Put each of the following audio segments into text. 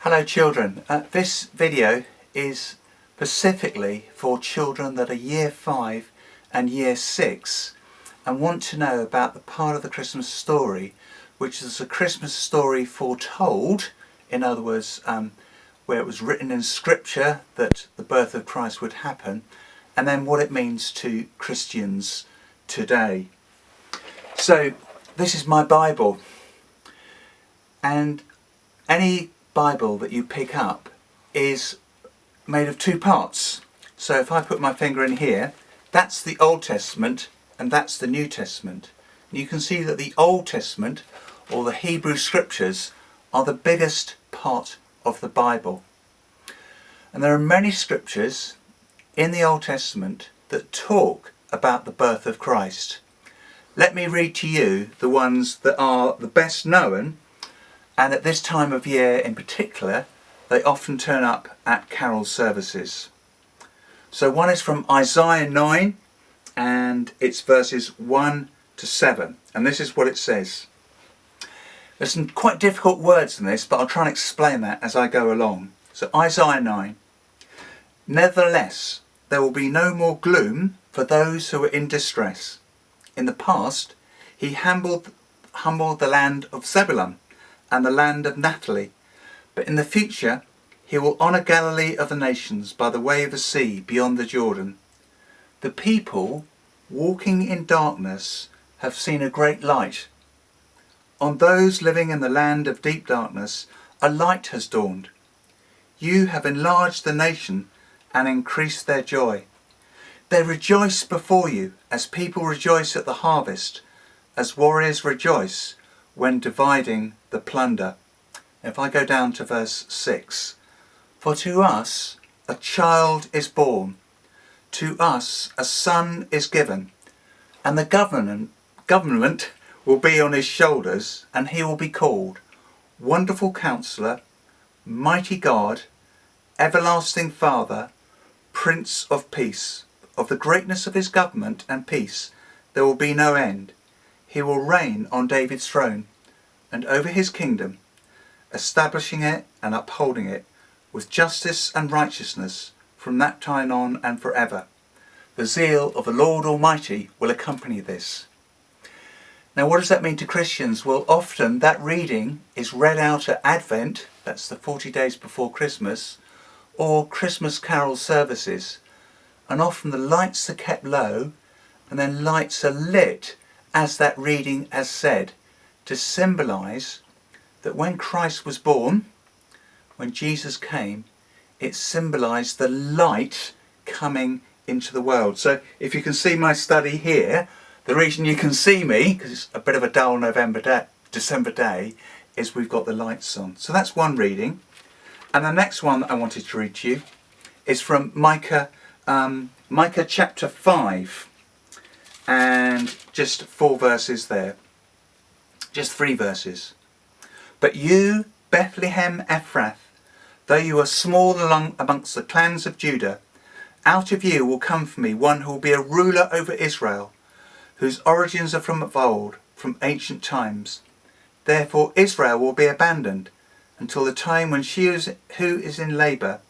Hello children, this video is specifically for children that are year 5 and year 6 and want to know about the part of the Christmas story which is a Christmas story foretold, in other words where it was written in scripture that the birth of Christ would happen, and then what it means to Christians today. So this is my Bible, and any Bible that you pick up is made of two parts. So if I put my finger in here, that's the Old Testament and that's the New Testament. And you can see that the Old Testament, or the Hebrew scriptures, are the biggest part of the Bible. And there are many scriptures in the Old Testament that talk about the birth of Christ. Let me read to you the ones that are the best known, and at this time of year in particular, they often turn up at carol services. So one is from Isaiah 9, and it's verses 1 to 7. And this is what it says. There's some quite difficult words in this, but I'll try and explain that as I go along. So Isaiah 9. Nevertheless, there will be no more gloom for those who are in distress. In the past, he humbled the land of Zebulun and the land of Naphtali, but in the future he will honour Galilee of the nations by the way of the sea beyond the Jordan. The people walking in darkness have seen a great light. On those living in the land of deep darkness a light has dawned. You have enlarged the nation and increased their joy. They rejoice before you as people rejoice at the harvest, as warriors rejoice when dividing the plunder. If I go down to verse 6. For to us a child is born, to us a son is given, and the government will be on his shoulders, and he will be called Wonderful Counselor, Mighty God, Everlasting Father, Prince of Peace. Of the greatness of his government and peace there will be no end. He will reign on David's throne and over his kingdom, establishing it and upholding it with justice and righteousness from that time on and forever. The zeal of the Lord Almighty will accompany this. Now, what does that mean to Christians? Well, often that reading is read out at Advent, that's the 40 days before Christmas, or Christmas carol services. And often the lights are kept low and then lights are lit as that reading has said, to symbolise that when Christ was born, when Jesus came, it symbolised the light coming into the world. So if you can see my study here, the reason you can see me, because it's a bit of a dull December day, is we've got the lights on. So that's one reading. And the next one that I wanted to read to you is from Micah chapter 5, and just 4 verses there. Just 3 verses. But you, Bethlehem Ephrath, though you are small amongst the clans of Judah, out of you will come for me one who will be a ruler over Israel, whose origins are from of old, from ancient times. Therefore Israel will be abandoned until the time when she who is in labour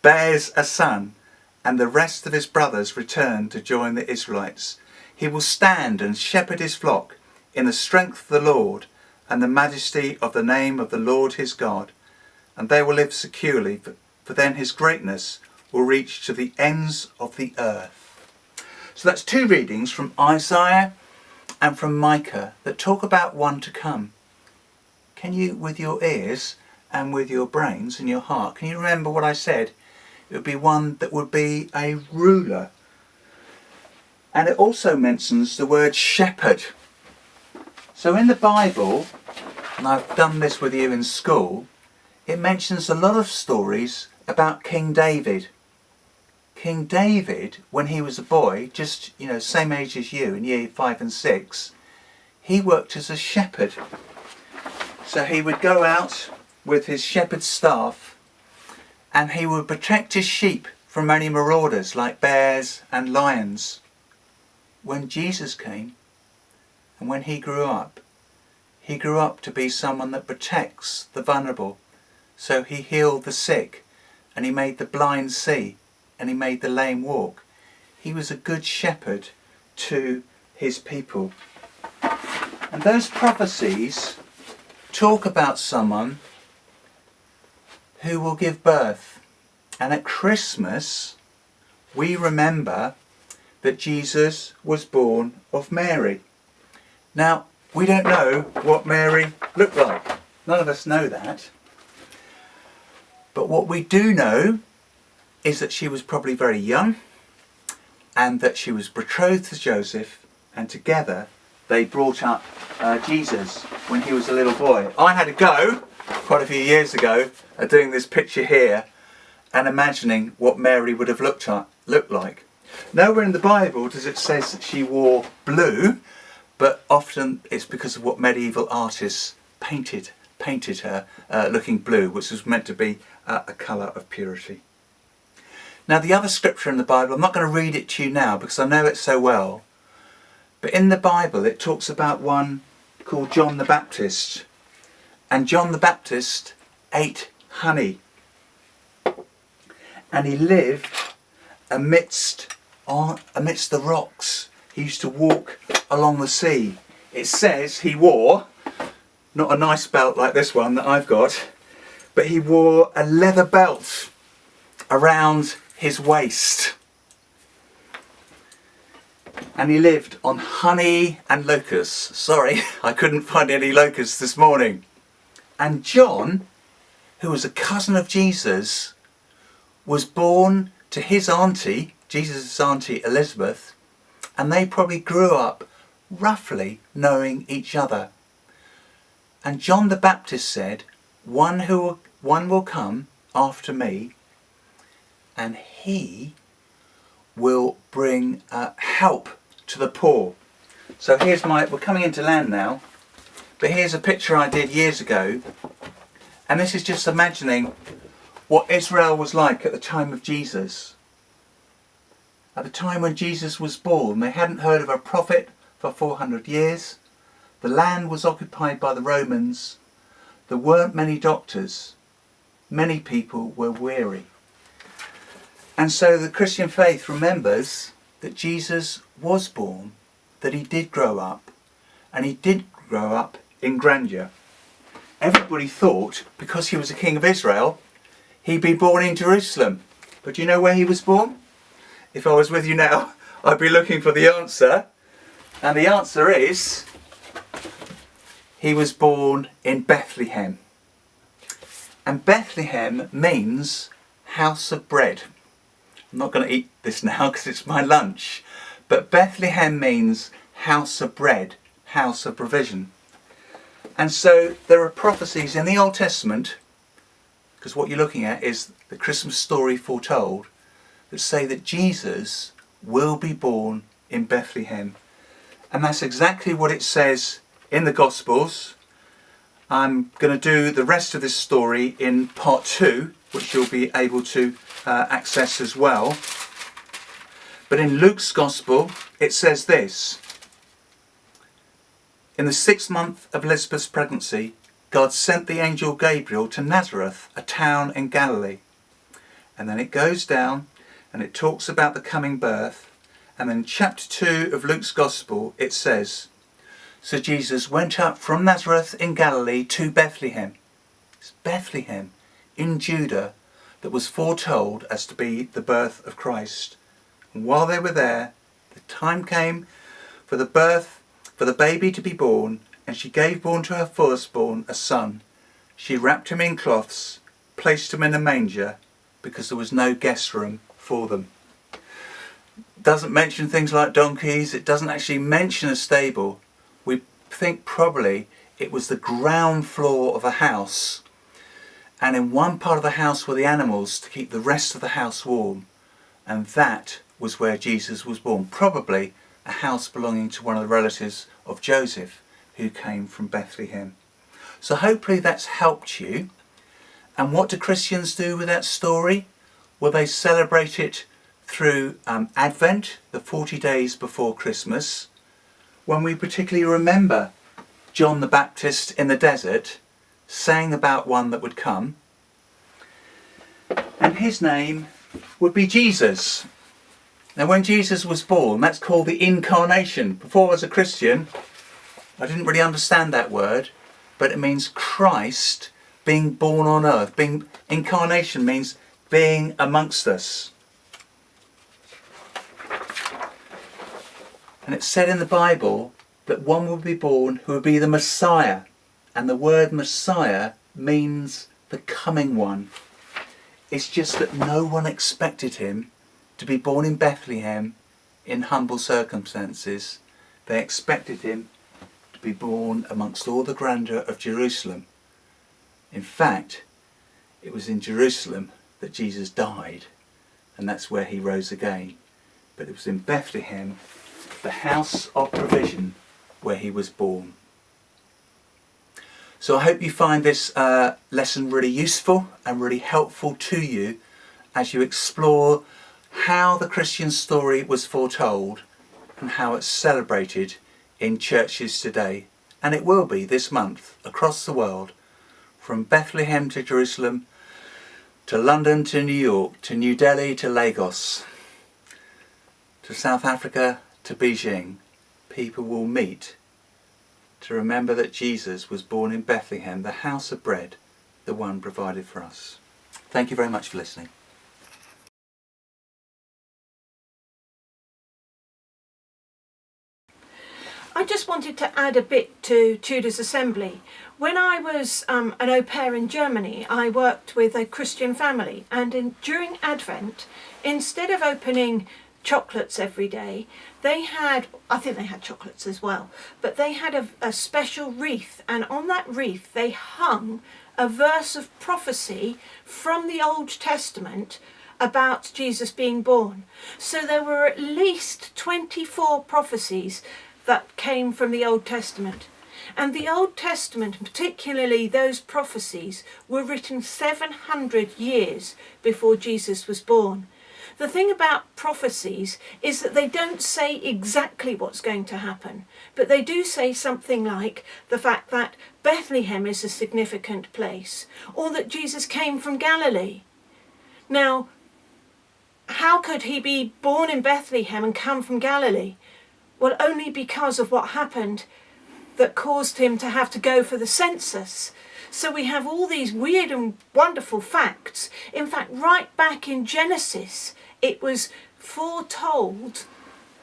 bears a son, and the rest of his brothers return to join the Israelites. He will stand and shepherd his flock in the strength of the Lord and the majesty of the name of the Lord his God, and they will live securely, for then his greatness will reach to the ends of the earth. So that's 2 readings from Isaiah and from Micah that talk about one to come. Can you, with your ears and with your brains and your heart, can you remember what I said? It would be one that would be a ruler. And it also mentions the word shepherd. So in the Bible, and I've done this with you in school, it mentions a lot of stories about King David. King David, when he was a boy, just same age as you, in year 5 and 6, he worked as a shepherd. So he would go out with his shepherd's staff and he would protect his sheep from any marauders like bears and lions. When Jesus came and when he grew up, he grew up to be someone that protects the vulnerable. So he healed the sick, and he made the blind see, and he made the lame walk. He was a good shepherd to his people. And those prophecies talk about someone who will give birth. And at Christmas, we remember that Jesus was born of Mary. Now, we don't know what Mary looked like. None of us know that. But what we do know is that she was probably very young, and that she was betrothed to Joseph, and together they brought up Jesus when he was a little boy. I had a go quite a few years ago at doing this picture here and imagining what Mary would have looked like. Nowhere in the Bible does it say that she wore blue, but often it's because of what medieval artists painted her looking blue, which was meant to be a colour of purity. Now, the other scripture in the Bible, I'm not going to read it to you now because I know it so well, but in the Bible it talks about one called John the Baptist, and John the Baptist ate honey, and he lived amidst the rocks. He used to walk along the sea. It says he wore, not a nice belt like this one that I've got, but he wore a leather belt around his waist. And he lived on honey and locusts. Sorry, I couldn't find any locusts this morning. And John, who was a cousin of Jesus, was born to his auntie, Jesus' auntie Elizabeth, and they probably grew up roughly knowing each other. And John the Baptist said, one will come after me, and he will bring help to the poor. So we're coming into land now, but here's a picture I did years ago, and this is just imagining what Israel was like at the time of Jesus. At the time when Jesus was born, they hadn't heard of a prophet for 400 years. The land was occupied by the Romans. There weren't many doctors. Many people were weary. And so the Christian faith remembers that Jesus was born, that he did grow up, and he did grow up in grandeur. Everybody thought, because he was a king of Israel, he'd be born in Jerusalem. But do you know where he was born? If I was with you now, I'd be looking for the answer. And the answer is, he was born in Bethlehem. And Bethlehem means house of bread. I'm not going to eat this now because it's my lunch. But Bethlehem means house of bread, house of provision. And so there are prophecies in the Old Testament, because what you're looking at is the Christmas story foretold, that say that Jesus will be born in Bethlehem. And that's exactly what it says in the Gospels. I'm going to do the rest of this story in part 2, which you'll be able to access as well. But in Luke's Gospel, it says this: in the 6th month of Elizabeth's pregnancy, God sent the angel Gabriel to Nazareth, a town in Galilee. And then it goes down and it talks about the coming birth. And then in chapter 2 of Luke's Gospel, it says, so Jesus went up from Nazareth in Galilee to Bethlehem. It's Bethlehem in Judah that was foretold as to be the birth of Christ. And while they were there, the time came for the baby to be born, and she gave born to her firstborn, a son. She wrapped him in cloths, placed him in a manger, because there was no guest room for them. It doesn't mention things like donkeys. It doesn't actually mention a stable. We think probably it was the ground floor of a house, and in one part of the house were the animals to keep the rest of the house warm, and that was where Jesus was born, probably a house belonging to one of the relatives of Joseph who came from Bethlehem. So hopefully that's helped you. And what do Christians do with that story? Well, they celebrate it through Advent, the 40 days before Christmas, when we particularly remember John the Baptist in the desert, saying about one that would come, and his name would be Jesus. Now when Jesus was born, that's called the incarnation. Before, as a Christian, I didn't really understand that word, but it means Christ being born on earth. Incarnation means being amongst us. And it's said in the Bible that one would be born who would be the Messiah. And the word Messiah means the coming one. It's just that no one expected him to be born in Bethlehem in humble circumstances. They expected him to be born amongst all the grandeur of Jerusalem. In fact, it was in Jerusalem that Jesus died, and that's where he rose again. But it was in Bethlehem, the house of provision, where he was born. So I hope you find this lesson really useful and really helpful to you as you explore how the Christian story was foretold and how it's celebrated in churches today. And it will be this month across the world, from Bethlehem to Jerusalem, to London to New York, to New Delhi to Lagos, to South Africa to Beijing. People will meet to remember that Jesus was born in Bethlehem, the house of bread, the one provided for us. Thank you very much for listening. I just wanted to add a bit to Tudor's Assembly. When I was an au pair in Germany, I worked with a Christian family, and during Advent, instead of opening chocolates every day, they had, I think they had chocolates as well, but they had a special wreath, and on that wreath they hung a verse of prophecy from the Old Testament about Jesus being born. So there were at least 24 prophecies that came from the Old Testament. And the Old Testament, particularly those prophecies, were written 700 years before Jesus was born. The thing about prophecies is that they don't say exactly what's going to happen, but they do say something like the fact that Bethlehem is a significant place, or that Jesus came from Galilee. Now, how could he be born in Bethlehem and come from Galilee? Well, only because of what happened that caused him to have to go for the census. So we have all these weird and wonderful facts. In fact, right back in Genesis, it was foretold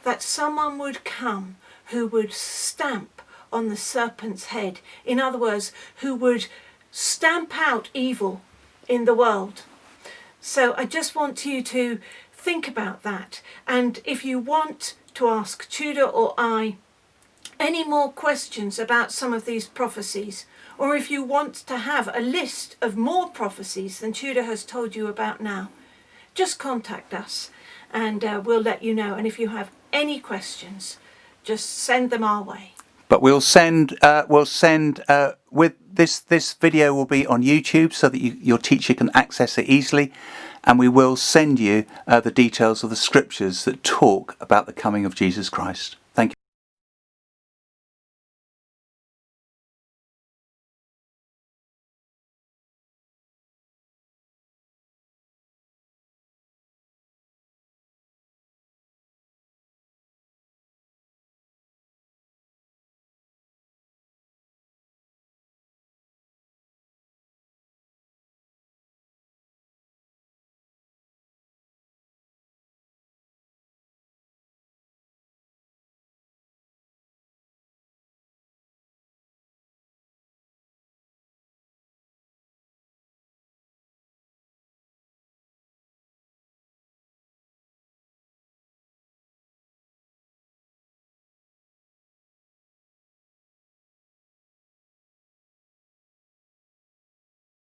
that someone would come who would stamp on the serpent's head. In other words, who would stamp out evil in the world. So I just want you to think about that. And if you want to ask Tudor or I any more questions about some of these prophecies, or if you want to have a list of more prophecies than Tudor has told you about now, just contact us and we'll let you know. And if you have any questions, just send them our way. But we'll send with this video will be on YouTube so that your teacher can access it easily, and we will send you the details of the scriptures that talk about the coming of Jesus Christ. Thank you.